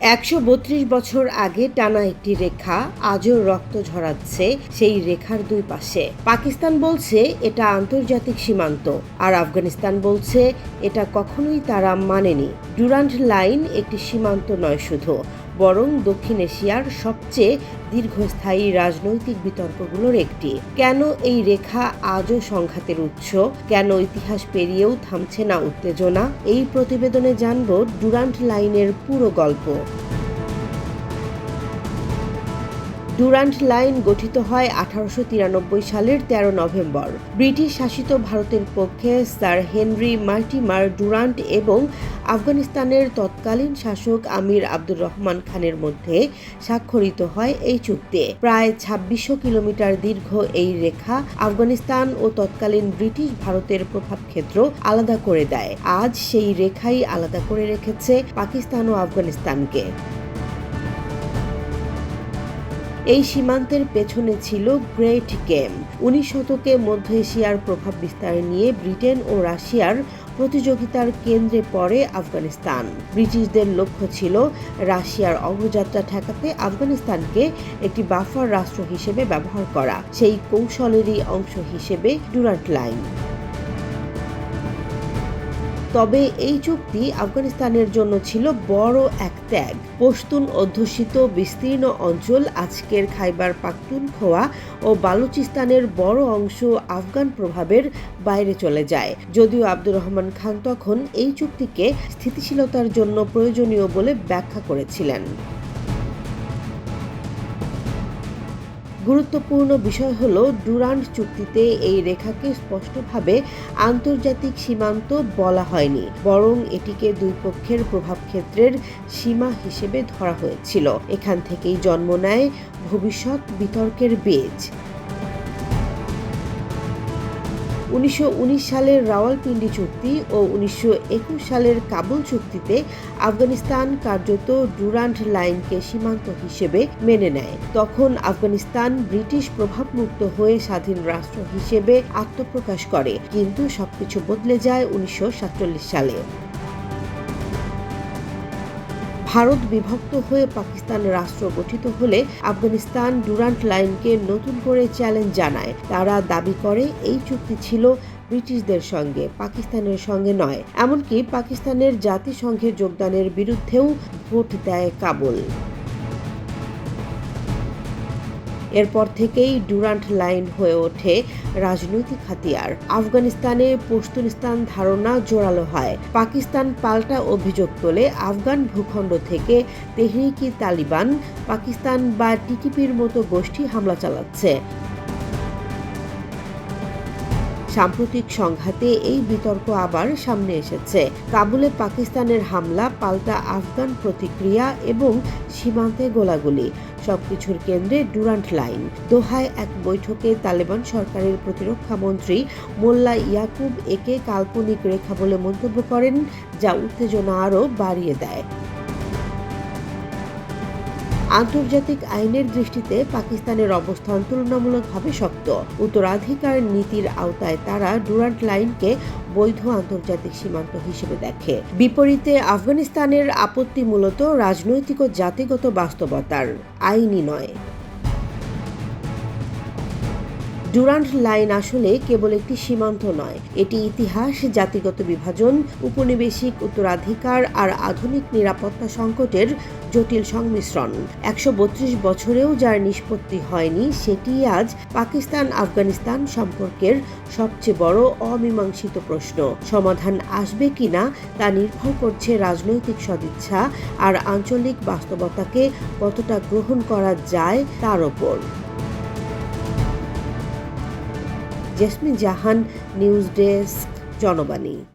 ১৩২ বছর আগে টানা একটি রেখা আজও রক্ত ঝরাচ্ছে সেই রেখার দুই পাশে। পাকিস্তান বলছে এটা আন্তর্জাতিক সীমান্ত, আর আফগানিস্তান বলছে এটা কখনোই তারা মানেনি। ডুরান্ড লাইন একটি সীমান্ত নয় শুধু, বরং দক্ষিণ এশিয়ার সবচেয়ে দীর্ঘস্থায়ী রাজনৈতিক বিতর্কগুলোর একটি। কেন এই রেখা আজও সংঘাতের উৎস? কেন ইতিহাস পেরিয়েও থামছে না উত্তেজনা? এই প্রতিবেদনে জানব ডুরান্ড লাইনের পুরো গল্প। ডুরান্ড লাইন গঠিত হয় 1893 সালের 13 নভেম্বর। ব্রিটিশ শাসিত ভারতের পক্ষে স্যার হেনরি মার্টিমার ডুরান্ট এবং আফগানিস্তানের তৎকালীন শাসক আমির আব্দুর রহমান খানের মধ্যে স্বাক্ষরিত হয় এই চুক্তি। প্রায় 2600 কিলোমিটার দীর্ঘ এই রেখা আফগানিস্তান ও তৎকালীন ব্রিটিশ ভারতের প্রভাব ক্ষেত্র আলাদা করে দেয়। আজ সেই রেখাই আলাদা করে রেখেছে পাকিস্তান ও আফগানিস্তানকে। এই সীমান্তের পেছনে ছিল গ্রেট গেম। 19 শতকে মধ্য এশিয়ার প্রভাব বিস্তার নিয়ে ব্রিটেন ও রাশিয়ার প্রতিযোগিতার কেন্দ্রে পড়ে আফগানিস্তান। ব্রিটিশদের লক্ষ্য ছিল রাশিয়ার অগ্রযাত্রা ঠেকাতে আফগানিস্তানকে একটি বাফার রাষ্ট্র হিসেবে ব্যবহার করা। সেই কৌশলেরই অংশ হিসেবে ডুরান্ড লাইন। তবে এই চুক্তি আফগানিস্তানের জন্য ছিল বড় এক ত্যাগ। পশতুন অধ্যুষিত বিস্তীর্ণ অঞ্চল, আজকের খাইবার পাখতুনখোয়া ও বালুচিস্তানের বড় অংশ আফগান প্রভাবের বাইরে চলে যায়। যদিও আব্দুর রহমান খান তখন এই চুক্তিকে স্থিতিশীলতার জন্য প্রয়োজনীয় বলে ব্যাখ্যা করেছিলেন। গুরুত্বপূর্ণ বিষয় হল, ডুরান্ড চুক্তিতে এই রেখাকে স্পষ্টভাবে আন্তর্জাতিক সীমান্ত বলা হয়নি, বরং এটিকে দুই পক্ষের প্রভাব ক্ষেত্রের সীমা হিসেবে ধরা হয়েছিল। এখান থেকেই জন্ম নেয় ভবিষ্যৎ বিতর্কের বীজ। 1919 সালের রাওয়ালপিন্ডি চুক্তি ও 1921 সালের কাবুল চুক্তিতে আফগানিস্তান কার্যত ডুরান্ড লাইনকে সীমান্ত হিসেবে মেনে নেয়। তখন আফগানিস্তান ব্রিটিশ প্রভাবমুক্ত হয়ে স্বাধীন রাষ্ট্র হিসেবে আত্মপ্রকাশ করে। কিন্তু সবকিছু বদলে যায় 1947 সালে। ভারত বিভক্ত হয়ে পাকিস্তান রাষ্ট্র গঠিত হলে আফগানিস্তান ডুরান্ড লাইনকে নতুন করে চ্যালেঞ্জ জানায়। তারা দাবি করে এই চুক্তি ছিল ব্রিটিশদের সঙ্গে, পাকিস্তানের সঙ্গে নয়। এমনকি পাকিস্তানের জাতিসংঘে যোগদানের বিরুদ্ধেও ভোট দেয় কাবুল। এরপর থেকেই ডুরান্ড লাইন হয়ে ওঠে রাজনৈতিক হাতিয়ার। আফগানিস্তানে পশতুনিস্তান ধারণা জোরালো হয়। পাকিস্তান পাল্টা অভিযোগ তোলে আফগান ভূখণ্ড থেকে তেহরিকি তালিবান, পাকিস্তান বা টিটিপির মতো গোষ্ঠী হামলা চালাচ্ছে। সাম্প্রতিক সংঘাতে এই বিতর্ক আবার সামনে এসেছে। কাবুলে পাকিস্তানের হামলা, পাল্টা আফগান প্রতিক্রিয়া এবং সীমান্তে গোলাগুলি, সবকিছুর কেন্দ্রে ডুরান্ড লাইন। দোহায় এক বৈঠকে তালেবান সরকারের প্রতিরক্ষা মন্ত্রী মোল্লা ইয়াকুব একে কাল্পনিক রেখা বলে মন্তব্য করেন, যা উত্তেজনা আরও বাড়িয়ে দেয়। আন্তর্জাতিক আইনের দৃষ্টিতে পাকিস্তানের অবস্থান তুলনামূলকভাবে শক্ত। উত্তরাধিকার নীতির আওতায় তারা ডুরান্ড লাইনকে বৈধ আন্তর্জাতিক সীমান্ত হিসেবে দেখে। বিপরীতে আফগানিস্তানের আপত্তি মূলত রাজনৈতিক ও জাতিগত বাস্তবতার, আইনি নয়। ডুরান্ড লাইন আসলে কেবল একটি সীমান্ত নয়, এটি ইতিহাস, জাতিগত বিভাজন, উপনিবেশিক উত্তরাধিকার আর আধুনিক নিরাপত্তা সংকটের জটিল সংমিশ্রণ। 132 বছরেও যার নিষ্পত্তি হয়নি, সেটি আজ পাকিস্তান আফগানিস্তান সম্পর্কের সবচেয়ে বড় অমীমাংসিত প্রশ্ন। সমাধান আসবে কিনা তা নির্ভর করছে রাজনৈতিক সদিচ্ছা আর আঞ্চলিক বাস্তবতাকে কতটা গ্রহণ করা যায় তার ওপর। জেসমিন জাহান, নিউজ ডেস্ক, জনবাণী।